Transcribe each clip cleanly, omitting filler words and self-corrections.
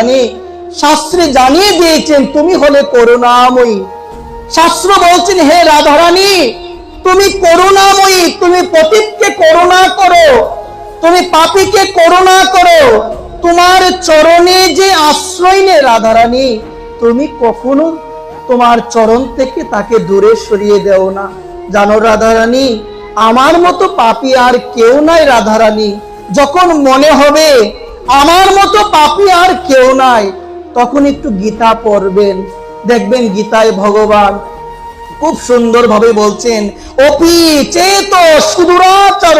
রাধারানী শাস্ত্রে জানিয়ে দিয়েছেন তুমি হলে করুণাময়ী। শাস্ত্র বলছেন হে রাধারানী তুমি করুণাময়ী, তুমি পতিতকে করুণা করো, তুমি পাপীকে করুণা করো। তোমার চরণে যে আশ্রয় নেই রাধারানী, তুমি কখনো তোমার চরণ থেকে তাকে দূরে সরিয়ে দেও না। জানো রাধারানী আমার মতো পাপী আর কেউ নাই রাধারানী। যখন মনে হবে আমার মতো পাপী আর কেউ নাই, তখন একটু গীতা পড়বেন, দেখবেন গীতায় ভগবান খুব সুন্দর ভাবে বলছেন অপি চেত সুদূরাচার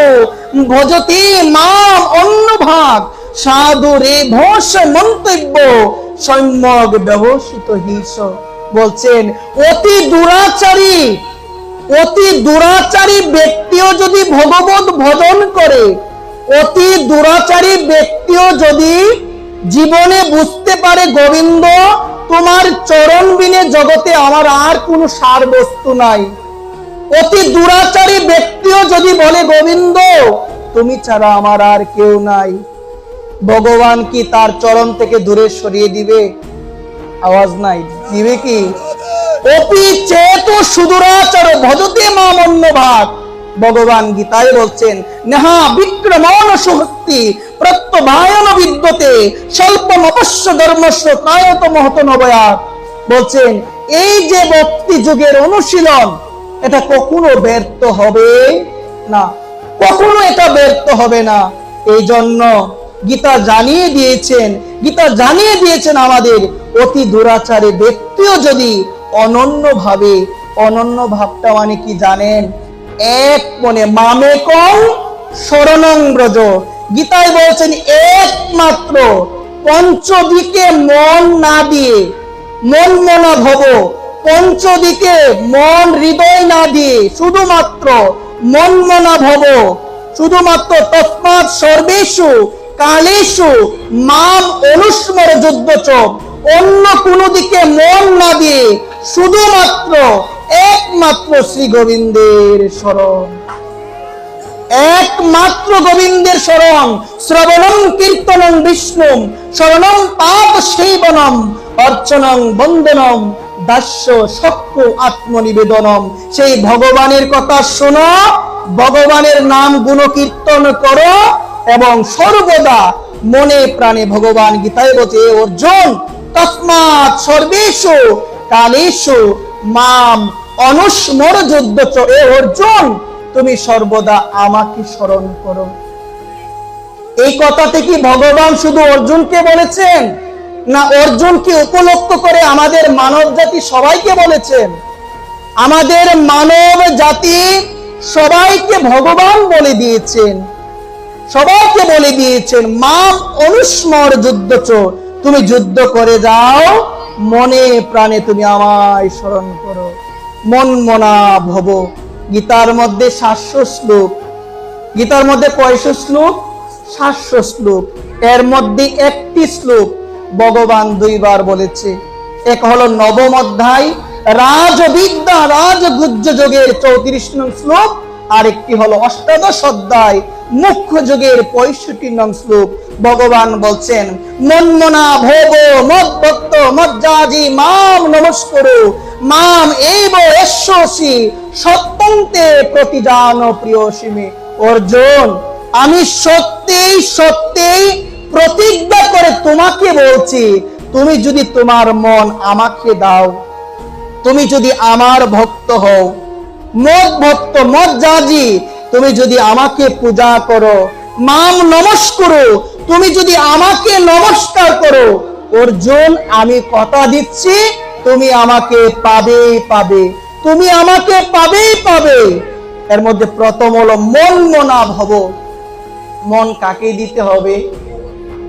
ভজতি মাম অন্যভাগ সাধু রে ভোষ মন্তব্য সম্যক ব্যবহৃত হিস। বলছেন অতি দুরাচারী ব্যক্তিও যদি ভগবত ভজন করে, অতি দুরাচারী ব্যক্তিও যদি জীবনে বুঝতে পারে গোবিন্দ তোমার চরণ বিনে জগতে আমার আর কোনো সার বস্তু নাই, অতি দুরাচারী ব্যক্তিও যদি বলে গোবিন্দ তুমি ছাড়া আমার আর কেউ নাই, ভগবান কি তার চরণ থেকে দূরে সরিয়ে দিবে? আওয়াজ নাই, দিবে কি? অপি চেত সুদূরাচার ভজতে মাম অন্যভাগ। ভগবান গীতায় বলছেন নেহা বিক্রমণ সুহস্তি প্রত্যবায়ন বিদ্যতে স্বল্পম অপশ্য ধর্মস্য কায়ত মহত নবয়াত। বলছেন এই যে ভক্তি যুগের অনুশীলন, এটা কখনো ব্যর্থ হবে না, কখনো এটা ব্যর্থ হবে না। এই জন্য গীতা জানিয়ে দিয়েছেন আমাদের অতি দুরাচারী ব্যক্তিও যদি অনন্য ভাবটা মানে কি জানেন? এক মনে মামেকং শরণং ব্রজ। গীতায় বলছেন একমাত্র পঞ্চদিকে মন না দিয়ে, মন মনা ভব, পঞ্চদিকে মন হৃদয় না দিয়ে শুধুমাত্র মন মনা ভব, শুধুমাত্র তস্মাৎ সর্বেষু কালেষু মাম অনুস্মর যুদ্ধচ। অন্য কোনো দিকে মন না দিয়ে শুধুমাত্র একমাত্র শ্রী গোবিন্দের শরণ, একমাত্র গোবিন্দের শরণ। শ্রবণং কীর্তনং বিষ্ণুম শরণং পাপ সেবনম অর্চনং বন্দনম দাস্য সক্ষ আত্মনিবেদনম। সেই ভগবানের কথা শোনো, ভগবানের নাম গুণ কীর্তন করো এবং সর্বদা মনে প্রাণে ভগবান গীতায় বলছে অর্জুন তস্মাৎ সর্বেষু কালেষু মাম অনুস্মর যুদ্ধচ। এ অর্জুন তুমি সর্বদা আমাকে স্মরণ করো। এই কথাতে কি ভগবান শুধু অর্জুনকে বলেছেন, না অর্জুনকে উপলক্ষ করে আমাদের মানব জাতি সবাইকে বলেছেন? আমাদের মানব জাতি সবাইকে ভগবান বলে দিয়েছেন, সবাইকে বলে দিয়েছেন মাম অনুস্মর যুদ্ধচ। তুমি যুদ্ধ করে যাও, মনে প্রাণে তুমি আমায় স্মরণ করো, মন মনা ভব। গীতার মধ্যে 700 শ্লোক, গীতার মধ্যে কয়শো শ্লোক? 700 শ্লোক। এর মধ্যে একটি শ্লোক ভগবান দুইবার বলেছে। এক হলো নবম অধ্যায় রাজবিদ্যা রাজগুহ্য যোগের 34 নং শ্লোক, আর একটি হলো অষ্টাদশ অধ্যায় মুখ্য যোগের 65 নং শ্লোক। ভগবান বলছেন মনমনা ভোগ মদ্ভক্ত মজ্জাজি মাম নমস্কুরু মাম এইব এশ্বসি সত্যন্তে প্রতিজান প্রিয়সীমে। অর্জুন আমি সত্যিই প্রতিজ্ঞা করে তোমাকে বলছি, তুমি যদি তোমার মন আমাকে দাও, তুমি যদি আমার ভক্ত হও, মদ ভক্ত মজ্জাজি, তুমি যদি আমাকে পূজা করো, মাম নমস্কুরু, তুমি যদি আমাকে নমস্কার করো, অর্জুন আমি কথা দিচ্ছি তুমি আমাকে পাবে, তুমি আমাকে পাবে। এর মধ্যে প্রথম হলো মন মনা ভব। মন কাকে দিতে হবে?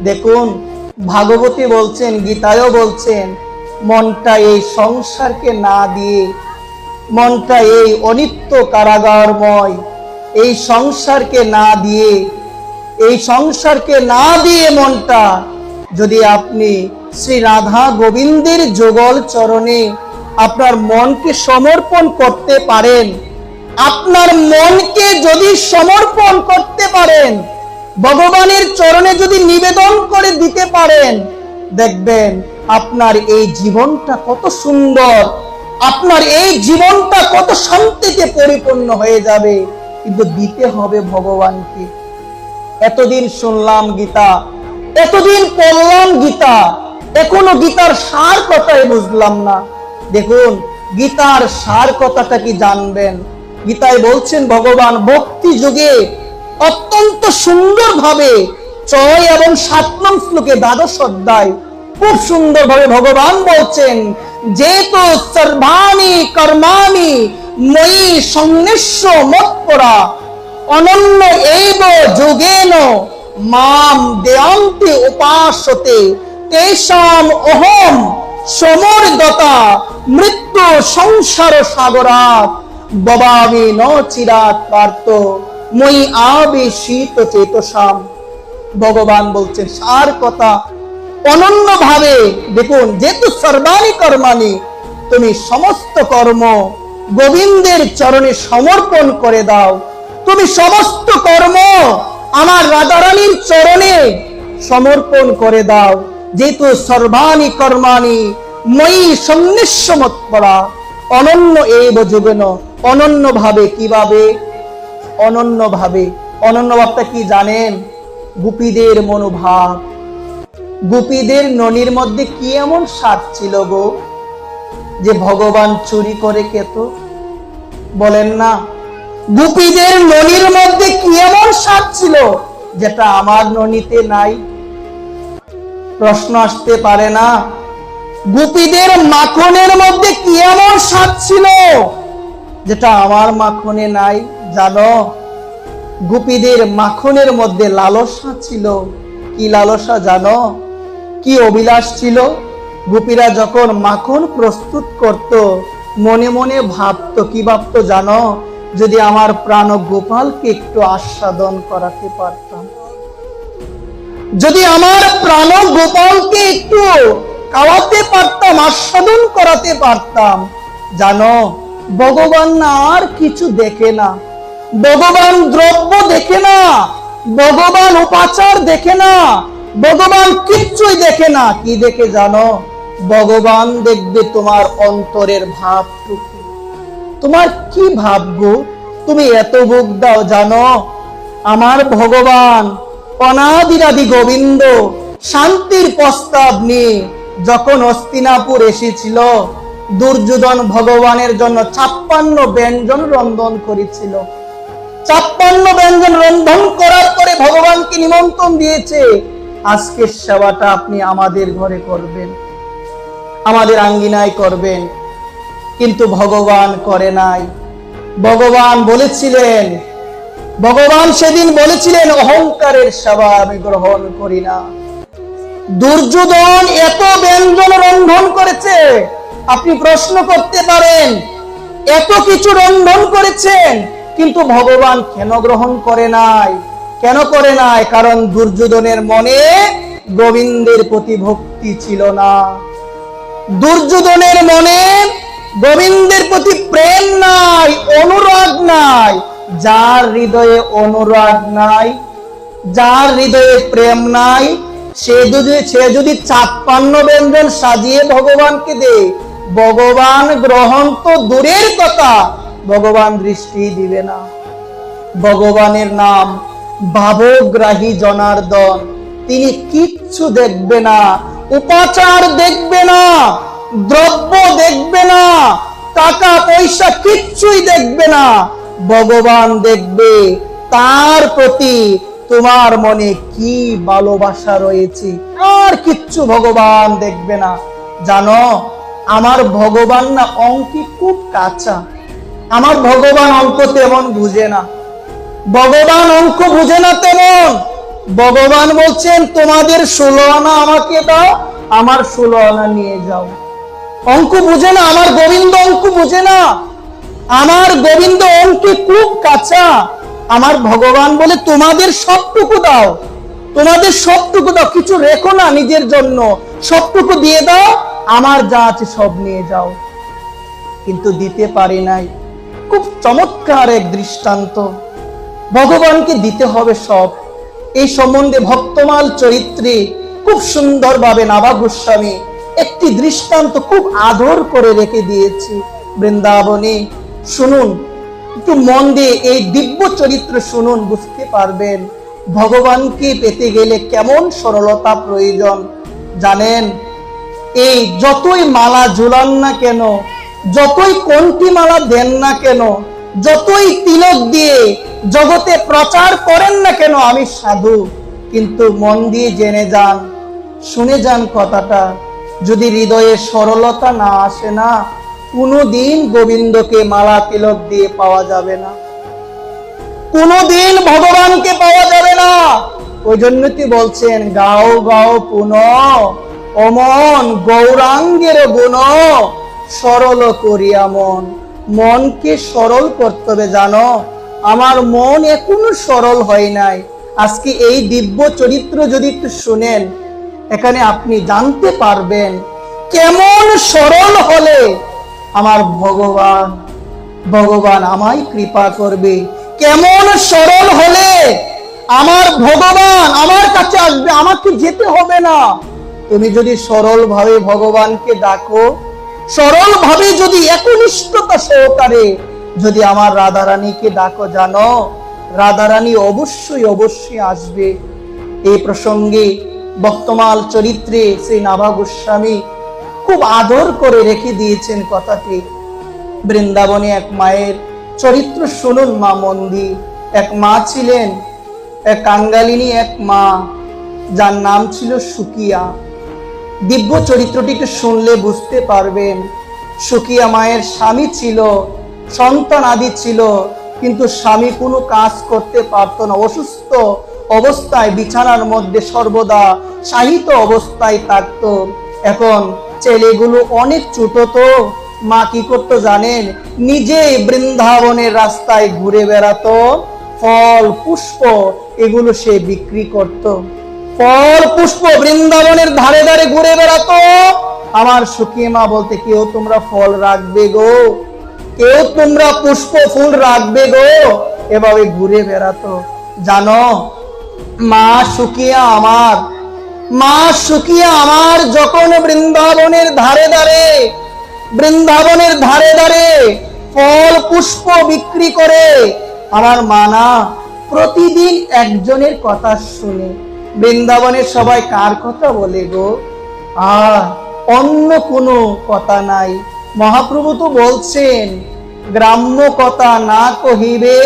দেখুন ভাগবতী বলছেন, গীতায়ও বলছেন মনটা এই সংসারকে না দিয়ে, মনটা এই অনিত্য কারাগারময় এই সংসারকে না দিয়ে মনটা যদি আপনি শ্রী রাধা গোবিন্দের যুগল চরণে আপনার মনকে সমর্পণ করতে পারেন, আপনার মনকে যদি সমর্পণ করতে পারেন, ভগবানের চরণে যদি নিবেদন করে দিতে পারেন, দেখবেন আপনার এই জীবনটা কত সুন্দর, আপনার এই জীবনটা কত শান্তিতে পরিপূর্ণ হয়ে যাবে। কিন্তু দিতে হবে ভগবানকে। এতদিন শুনলাম গীতা, এতদিন পড়লাম গীতা, এখনো গীতার সার কথাই বুঝলাম না। দেখুন, গীতার সার কথাটা কি জানবেন? গীতায় বলছেন ভগবান ভক্তি যুগে অত্যন্ত সুন্দরভাবে 6 এবং 7 নং শ্লোকে 12 অধ্যায় খুব সুন্দরভাবে ভগবান বলছেন, যেতো সর্বাণি কর্মাণি ময়ি সন্ন্যস্য মৎপরা অনন্য এইব যোগেন মাম দেয়ান্তি উপাসতে তেষাম অহম সমর্দতা মৃত্যু সংসার সাগরাত ববামি ন চিরাত পার্থ মই আবেশিত চেতসাম। ভগবান বলছেন সার কথা অনন্য ভাবে। দেখুন, যেহেতু সর্বাণি কর্মাণি, তুমি সমস্ত কর্ম গোবিন্দের চরণে সমর্পণ করে দাও। তুমি সমস্ত কর্ম আমার রাধারানীর চরণে সমর্পণ করে দাও। যেহেতু সর্বাণি কর্মাণি মই সন্ন্যস্য মৎপরা অনন্য এইব যোগেন, অনন্য ভাবে। কিভাবে অনন্য ভাবে? অনন্য ভাবটা কি জানেন? গোপীদের মনোভাব। গোপীদের ননির মধ্যে কি এমন স্বাদ ছিল গো যে ভগবান চুরি করে খেত? বলেন না, গোপীদের ননির মধ্যে কি এমন স্বাদ ছিল যেটা আমার ননিতে নাই? প্রশ্ন আসতে পারে না? গোপীদের মাখনের মধ্যে কি এমন স্বাদ ছিল যেটা আমার মাখনে নাই? জানো, গোপীদের মাখনের মধ্যে লালসা ছিল। কি লালসা জানো? কি অভিলাষ ছিল? গোপীরা যখন মাখন প্রস্তুত করত, মনে মনে ভাবতো, কি ভাবতো জানো? যদি আমার প্রাণ গোপালকে একটু আস্বাদন করাতে পারতাম, যদি আমার প্রাণ গোপালকে একটু খাওয়াতে পারতাম, আস্বাদন করাতে পারতাম। জানো, ভগবান না আর কিছু দেখে না। ভগবান দ্রব্য দেখে না, ভগবান উপাচার দেখে না, ভগবান কিচ্ছুই দেখে না। কি দেখে জানো? ভগবান দেখবে তোমার অন্তরের ভাবটুকু। তোমার কি ভাববো? তুমি এত ভোগ দাও। জানো, আমার ভগবান অনাদিরাদি গোবিন্দ শান্তির প্রস্তাব নিয়ে যখন হস্তিনাপুর এসেছিল, দুর্যোধন ভগবানের জন্য 56 ব্যঞ্জন রন্ধন করেছিল। 56 ব্যঞ্জন রন্ধন করার পরে ভগবানকে নিমন্ত্রণ দিয়েছে, আজকের সেবাটা আপনি আমাদের ঘরে করবেন, আমাদের আঙ্গিনায় করবেন। কিন্তু ভগবান করে নাই। ভগবান বলেছিলেন, ভগবান সেদিন বলেছিলেন, অহংকারের সেবা আমি গ্রহণ করি না। দুর্যোধন এত ব্যঞ্জন রন্ধন করেছে, আপনি প্রশ্ন করতে পারেন, এত কিছু রন্ধন করেছেন, কিন্তু ভগবান কেন গ্রহণ করে নাই? কেন করে নাই? কারণ দুর্যোধনের মনে গোবিন্দের প্রতি ভক্তি ছিল না। দুর্যোধনের মনে গোবিন্দের প্রতি প্রেম নাই, অনুরাগ নাই। যার হৃদয়ে অনুরাগ নাই, যার হৃদয়ে প্রেম নাই, সে যদি 56 ব্যঞ্জন সাজিয়ে ভগবানকে দেয়, ভগবান গ্রহণ তো দূরের কথা, ভগবান দৃষ্টি দিবে না। ভগবানের নাম ভাবগ্রাহী জনার্দন। তিনি কিচ্ছু দেখবে না, উপাচার দেখবে না, দ্রব্য দেখবে না, টাকা পয়সা কিচ্ছুই দেখবে না। ভগবান দেখবে তার প্রতি তোমার মনে কি ভালোবাসা রয়েছে, আর কিচ্ছু ভগবান দেখবে না। জানো, আমার ভগবান না অঙ্কে খুব কাঁচা। আমার ভগবান অঙ্ক তেমন বুঝে না। ভগবান অঙ্ক বুঝে না তেমন। ভগবান বলছেন, তোমাদের 16 আনা আমাকে দাও, আমার 16 আনা নিয়ে যাও। অঙ্ক বুঝে না, আমার গোবিন্দ অঙ্ক বুঝে না। আমার গোবিন্দ অঙ্কে খুব কাঁচা। আমার ভগবান বলে, তোমাদের সবটুকু দাও, তোমাদের সবটুকু দাও, কিছু রেখো না নিজের জন্য, সবটুকু দিয়ে দাও, আমার যা আছে সব নিয়ে যাও। কিন্তু দিতে পারি নাই। খুব চমৎকার এক দৃষ্টান্ত। ভগবানকে দিতে হবে সব। এই সম্বন্ধে ভক্তমাল চরিত্রে খুব সুন্দরভাবে নাভা গোস্বামী একটি দৃষ্টান্ত খুব আদর করে রেখে দিয়েছি বৃন্দাবনে। শুনুন, একটু মন দিয়ে এই দিব্য চরিত্র শুনুন, বুঝতে পারবেন ভগবানকে পেতে গেলে কেমন সরলতা প্রয়োজন। জানেন, এই যতই মালা ঝুলান না কেন, যতই কণ্ঠী মালা দেন না কেন, যতই তিলক দিয়ে জগতে প্রচার করেন না কেন আমি সাধু, কিন্তু মন দিয়ে জেনে যান, শুনে যান কথাটা, যদি হৃদয়ে সরলতা না আসে না, কোনোদিন গোবিন্দকে মালা তিলক দিয়ে পাওয়া যাবে না, কোনোদিন ভগবানকে পাওয়া যাবে না। ওই জন্য তুই বলছেন, গাও গাও পুনঃ অমন গৌরাঙ্গের গুণ সরল করিয়া মন। মনকে সরল করতে হবে, জানো আমার মন এখনো সরল হয় নাই। আজকে এই দিব্য চরিত্র যদি একটু শুনেন, এখানে আপনি জানতে পারবেন কেমন সরল হলে আমার ভগবান আমায় কৃপা করবে, কেমন সরল হলে আমার ভগবান আমার কাছে আসবে, আমাকে যেতে হবে না। তুমি যদি সরল ভাবে ভগবানকে ডাকো, সরল ভাবে যদি একনিষ্ঠতা সহকারে যদি আমার রাধারানীকে ডাকো, জানো রাধারানী অবশ্যই অবশ্যই আসবে। এই প্রসঙ্গে বক্তমাল চরিত্রে শ্রী নাভা গোস্বামী খুব আদর করে রেখে দিয়েছেন কথাটি। বৃন্দাবনে এক মায়ের চরিত্র শুনুন মা মন্দি। এক মা ছিলেন, এক কাঙ্গালিনী এক মা, যার নাম ছিল সুকিয়া। দিব্য চরিত্রটি একটু শুনলে বুঝতে পারবেন। সুকিয়া মায়ের স্বামী ছিল, সন্তান আদি ছিল, কিন্তু স্বামী কোনো কাজ করতে পারত না। অসুস্থ অবস্থায় বিছানার মধ্যে সর্বদা শায়িত অবস্থায় থাকতো। এখন ছেলেগুলো অনেক ছোট, তো মা কি করতো জানেন, নিজেই বৃন্দাবনের রাস্তায় ঘুরে বেড়াতো, ফল পুষ্প এগুলো সে বিক্রি করত। ফল পুষ্প বৃন্দাবনের ধারে ধারে ঘুরে বেড়াতো। আমার সুখী মা বলতে, কেউ তোমরা ফল রাখবে গো, কেউ তোমরা পুষ্প ফুল রাখবে গো, এভাবে ঘুরে বেড়াতো। জানো মা সুখিয়া আমার যখন বৃন্দাবনের ধারে ধারে ফল পুষ্প বিক্রি করে, আমার মা না প্রতিদিন একজনের কথা শুনে। বৃন্দাবনের সবাই কার কথা বলে গো? অন্য কোনো কথা নাই। মহাপ্রভু তো বলছেন, গ্রাম্য কথা না কহিবে,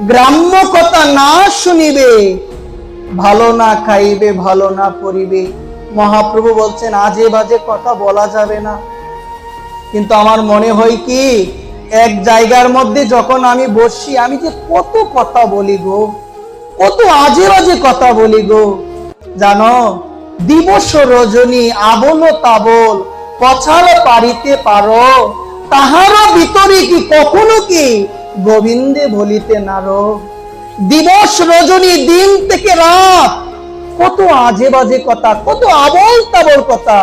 গ্রাম্য কথা না শুনিবে, ভালো না খাইবে, ভালো না পরিবে। মহাপ্রভু বলছেন আজে বাজে কথা বলা যাবে না। কিন্তু আমার মনে হয় কি, এক জায়গার মধ্যে যখন আমি বসি, আমি যে কত কথা বলি গো, কত আজে বাজে কথা বলি গো। জানো, দিবস রজনী আবল তাবল পছাল পারিতে পারো, তাহারও ভিতরে কি কখনো কি গোবিন্দে বলিতে নারো। দিবস রজনী, দিন থেকে রাত, কত আজে বাজে কথা, কত আবল তাবল কথা,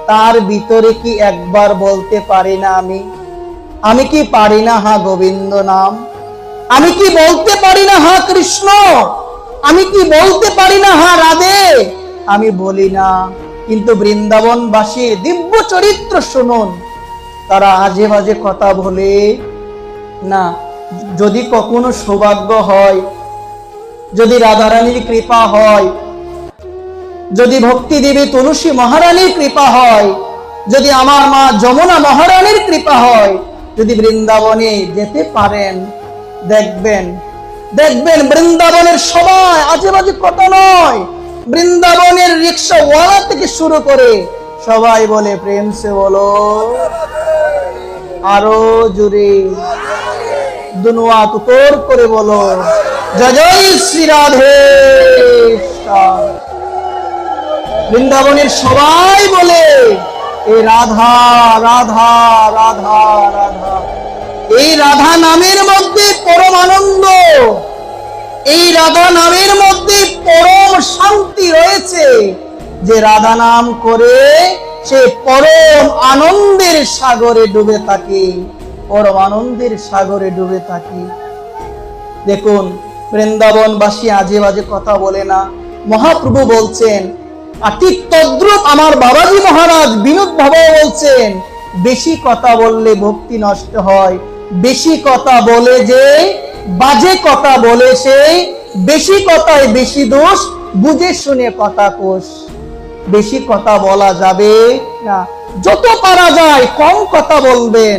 তার ভিতরে কি একবার বলতে পারি না আমি কি পারি না হা গোবিন্দ নাম? আমি কি বলতে পারি না হা কৃষ্ণ? আমি কি বলতে পারি না হা রাধে? আমি বলি না। কিন্তু বৃন্দাবনবাসী দিব্য চরিত্র শুনুন, তারা আজে বাজে কথা বলে না। যদি কখনো সৌভাগ্য হয়, যদি রাধারানীর কৃপা হয়, যদি ভক্তি দেবী তুলসী মহারানীর কৃপা হয়, যদি আমার মা যমুনা মহারানীর কৃপা হয়, যদি বৃন্দাবনে যেতে পারেন, দেখবেন বৃন্দাবনের সবাই আজে বাজে কথা নয়। বৃন্দাবনের রিক্সাওয়ালা থেকে শুরু করে সবাই বলে, প্রেম সে বলো আরো জোরে, দুনুয়া তুতোর করে বলো, জয় জয় শ্রী রাধে। বৃন্দাবনের সবাই বলে, এই রাধা রাধা রাধা রাধা। এই রাধা নামের মধ্যে পরম আনন্দ, এই রাধা নামের মধ্যে পরম শান্তি রয়েছে। যে রাধা নাম করে সে পরম আনন্দের সাগরে ডুবে থাকে, পরম আনন্দের সাগরে ডুবে থাকে। দেখুন, বৃন্দাবনবাসী আজে বাজে কথা বলে না। মহাপ্রভু বলছেন, আর ঠিক তদ্রূপ আমার বাবাজি মহারাজ বিনোদ ভাবে বলছেন, বেশি কথা বললে ভক্তি নষ্ট হয়, বেশি কথা বলে যে বাজে কথা বলে সে, বেশি কথায় বেশি দোষ, বুঝে শুনে কথা কোষ। বেশি কথা বলা যাবে না, যত পারা যায় কম কথা বলবেন,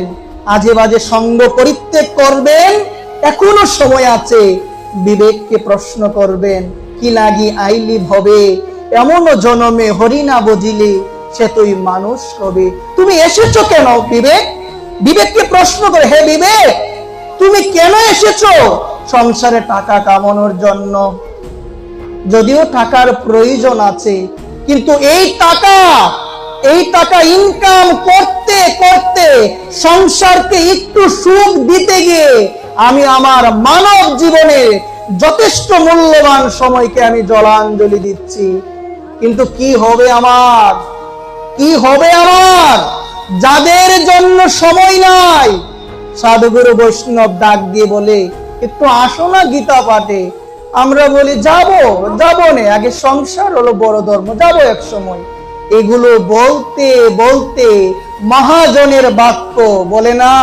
আজে বাজে সঙ্গ পরিত্যাগ করবেন, এখনো সময় আছে। বিবেককে প্রশ্ন করবেন, কি লাগি আইলি ভবে, এমন জনমে হরি না বুঝিলে সে তুই মানুষ কবে। তুমি এসেছো কেন বিবেক? বিবেককে প্রশ্ন করে, হে বিবেক তুমি কেন এসেছো? সংসারে টাকা কামানোর জন্য। যদিও টাকার প্রয়োজন আছে, কিন্তু এই টাকা ইনকাম করতে করতে সংসারকে একটু সুখ দিতে গিয়ে আমি আমার মানব জীবনে যথেষ্ট মূল্যবান সময়কে আমি জলাঞ্জলি দিচ্ছি। কিন্তু কি হবে আমার, কি হবে আমার? যাদের জন্য সময় নাই, সাধুগুরু বৈষ্ণব ডাক দিয়ে বলে, একটু আসো না গীতা পাঠে। আমরা বলি যাবো না, আগে সংসার হলো বড় ধর্ম, যাবো এক সময়। এগুলো বলতে বলতে মহাজনের বাক্য বলে না,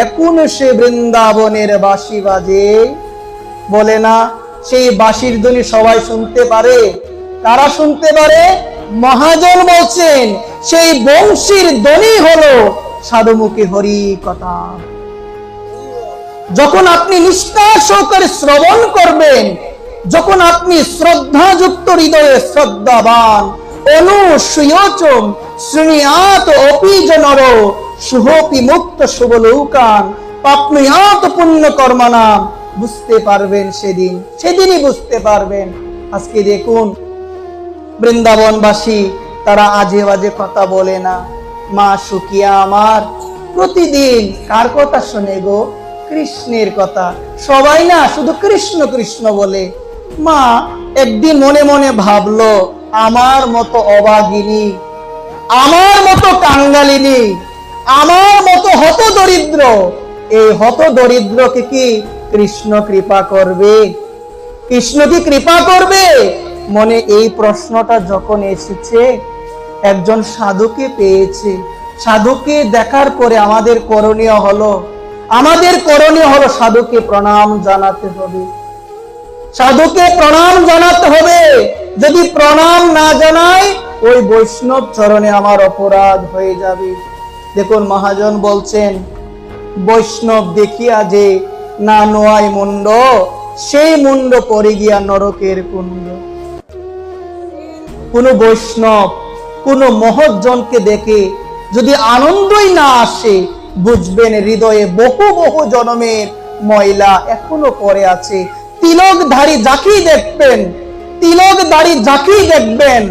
এখন সে বৃন্দাবনের বাঁশি বাজে। বলে না, সেই বাঁশির ধ্বনি সবাই শুনতে পারে। কারা শুনতে পারে? মহাজন বলছেন, সেই বংশীর ধ্বনি হলো সাধুমুখী হরি কথা। যখন আপনি নিষ্ঠা সহকারে শ্রবণ করবেন, যখন আপনি শ্রদ্ধাযুক্ত হৃদয়ে শ্রদ্ধাবান অনুসূয়চম শ্রীনিয়াত অপি জনর শুভপি মুক্ত শুভলৌকান পাপ্নুয়াত পুণ্য কর্মনাম, বুঝতে পারবেন সেদিনই বুঝতে পারবেন। আজকে দেখুন বৃন্দাবনবাসী, তারা আজে বাজে কথা বলে না। মা সুকিয়া আমার প্রতিদিন কার কথা শোনে গো? কৃষ্ণের কথা। সবাই না শুধু কৃষ্ণ কৃষ্ণ বলে। মা একদিন মনে মনে ভাবলো, আমার মতো অভাগিনী, আমার মতো কাঙ্গালিনী, আমার মতো হত দরিদ্র, এই হত দরিদ্রকে কি কৃষ্ণ কৃপা করবে? কৃষ্ণ কি কৃপা করবে? মনে এই প্রশ্নটা যখন এসেছে, একজন সাধুকে পেয়েছে। সাধুকে দেখার পরে আমাদের করণীয় হলো সাধুকে প্রণাম জানাতে হবে। সাধুকে প্রণাম জানাতে হবে। যদি প্রণাম না জানাই, ওই বৈষ্ণব চরণে আমার অপরাধ হয়ে যাবে। দেখুন মহাজন বলছেন, বৈষ্ণব দেখিয়া যে না নোয়াই মুন্ড, সেই মুন্ড পড়ে গিয়া নরকের কুণ্ড। কোন বৈষ্ণব কোন মহৎজনকে দেখে যদি আনন্দই না আসে, বুঝবেন হৃদয়ে বহু বহু জন্মের ময়লা এখনো পড়ে আছে। তিলকধারী যাকেই দেখবেন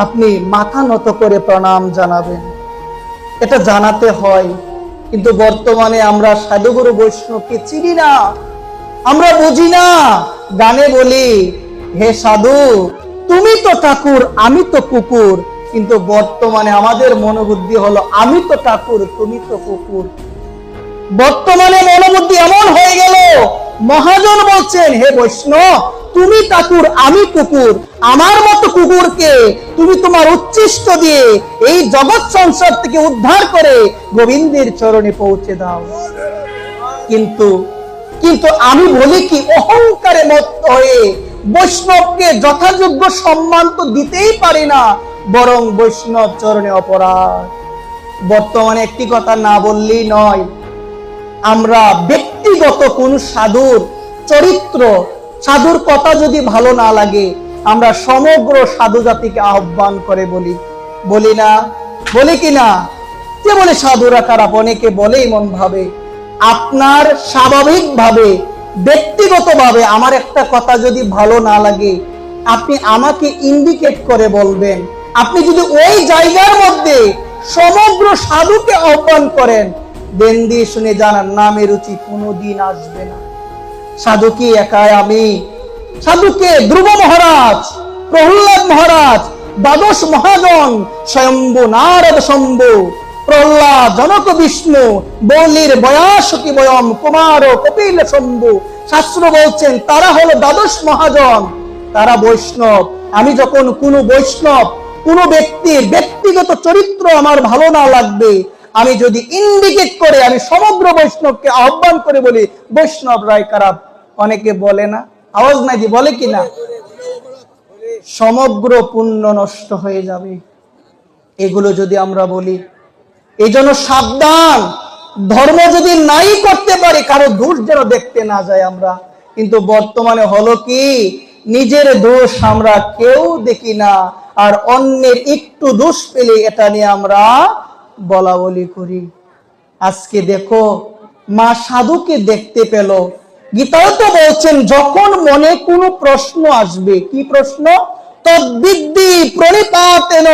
আপনি মাথা নত করে প্রণাম জানাবেন। এটা জানাতে হয়। কিন্তু বর্তমানে আমরা সাধুগুরু বৈষ্ণবকে চিনি না, আমরা বুঝি না। গানে বলি, হে সাধু তুমি তো ঠাকুর আমি তো কুকুর, কিন্তু বর্তমানে আমাদের মনোবুদ্ধি হলো আমি তো ঠাকুর তুমি তো কুকুর। বর্তমানে মনোবুদ্ধি এমন হয়ে গেল, মহাজন বলছেন, হে বৈষ্ণব তুমি ঠাকুর আমি কুকুর, আমার মতো কুকুরকে তুমি তোমার উচ্ছিষ্ট দিয়ে এই জগৎ সংসার থেকে উদ্ধার করে গোবিন্দের চরণে পৌঁছে দাও। কিন্তু আমি বলি কি, অহংকারে মত্ত হয়ে বৈষ্ণবকে যথাযোগ্য সম্মান তো দিতেই পারি না, বরং বৈষ্ণব চরণে অপরাধ। বর্তমানে একটি কথা না বললেই নয়, আমরা ব্যক্তিগত কোন সাধুর চরিত্র, সাধুর কথা যদি ভালো না লাগে, আমরা সমগ্র সাধু জাতিকে আহ্বান করে বলি না, বলি কিনা? যে বলে সাধুরা খারাপ, অনেকে বলে এমন ভাবে। আপনার স্বাভাবিকভাবে ব্যক্তিগতভাবে আমার একটা কথা যদি ভালো না লাগে, আপনি আমাকে ইন্ডিকেট করে বলবেন। আপনি যদি ওই জায়গার মধ্যে সমগ্র সাধুকে আহ্বান করেন, দেন দিয়ে শুনে জানার নামে রুচি কোনোদিন আসবে না। সাধু কি একাই আমি? সাধুকে ধ্রুব মহারাজ, প্রহ্লাদ মহারাজ, দ্বাদশ মহাজন, স্বয়ম্ভু নারদ শম্ভু, প্রহ্লাদ জনক বিষ্ণু, বলির বয়াসকি বয়ম কুমার কপিল শম্ভু, শাস্ত্র বলছেন তারা হলো দ্বাদশ মহাজন, তারা বৈষ্ণব। আমি যখন কোন বৈষ্ণব কোনো ব্যক্তির ব্যক্তিগত চরিত্র আমার ভালো না লাগবে, আমি যদি ইন্ডিকেট করে আমি সমগ্র বৈষ্ণবকে আহ্বান করে বলি বৈষ্ণব রায় খারাপ, অনেকে বলে না, আওয়াজ নাই যে বলে কিনা, সমগ্র পুণ্য নষ্ট হয়ে যাবে। এগুলো যদি আমরা বলি, এই জন্য সাবধান, ধর্ম যদি নাই করতে পারি কারো দোষ যেন দেখতে না যায় আমরা। কিন্তু বর্তমানে হলো কি, নিজের দোষ আমরা কেউ দেখি না, আর অন্যের একটু দোষ পেলে এটা নিয়ে আমরা বলা বলি করি। আজকে দেখো, মা সাধুকে দেখতে পেল, গীতাও তো বলছেন যখন মনে কোনো প্রশ্ন আসবে, কি প্রশ্ন, তদ্বিদ্যি প্রণিপাতেন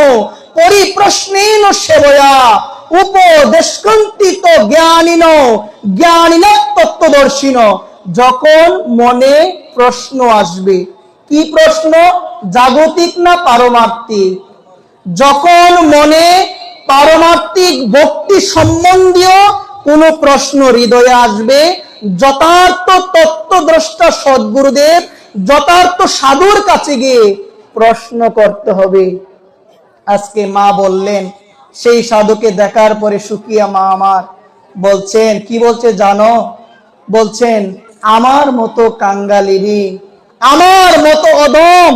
পরিপ্রশ্নেন সেবয়া উপদেশকন্তিত জ্ঞানিন জ্ঞানিন তত্ত্বদর্শিন। যখন মনে প্রশ্ন আসবে, কি প্রশ্ন, জাগতিক না পারমার্থিক, যখন মনে পারমার্থিক ভক্তি সম্বন্ধীয় কোন প্রশ্ন হৃদয়ে আসবে, যথার্থ তত্ত্বদ্রষ্টা সদ্গুরুদেব, যথার্থ সাধুর কাছে গিয়ে প্রশ্ন করতে হবে। আজকে মা বললেন, সেই সাধুকে দেখার পরে সুকিয়া মা আমার বলছেন, কি বলছে জানো, বলছেন আমার মতো কাঙ্গালিনী, আমার মতো অদম,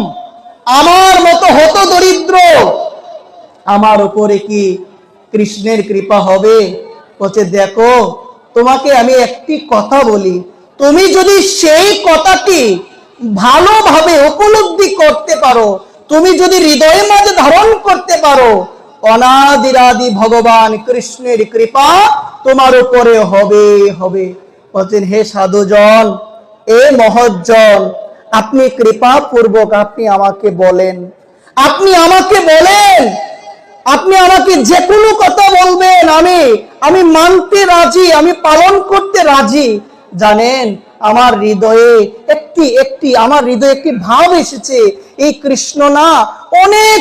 আমার মতো হত দরিদ্র, আমার উপরে কি কৃষ্ণের কৃপা হবে? বলছে দেখো, তোমাকে আমি একটি কথা বলি, তুমি যদি সেই কথাটি ভালোভাবে উপলব্ধি করতে পারো, তুমি যদি হৃদয়ের মাঝে ধারণ করতে পারো, অনাদিরাদি ভগবান কৃষ্ণের কৃপা তোমার উপরে হবে হবে। বলছেন হে সাধুজন, এ মহজ্জন, আপনি কৃপা পূর্বক আপনি আমাকে বলেন, আপনি আমাকে বলেন, আপনি আমাকে যে কোনো কথা বলবেন, আমি মানতে রাজি, আমি পালন করতে রাজি। জানেন, আমার হৃদয়ে একটি ভাব এসেছে, এই কৃষ্ণ না অনেক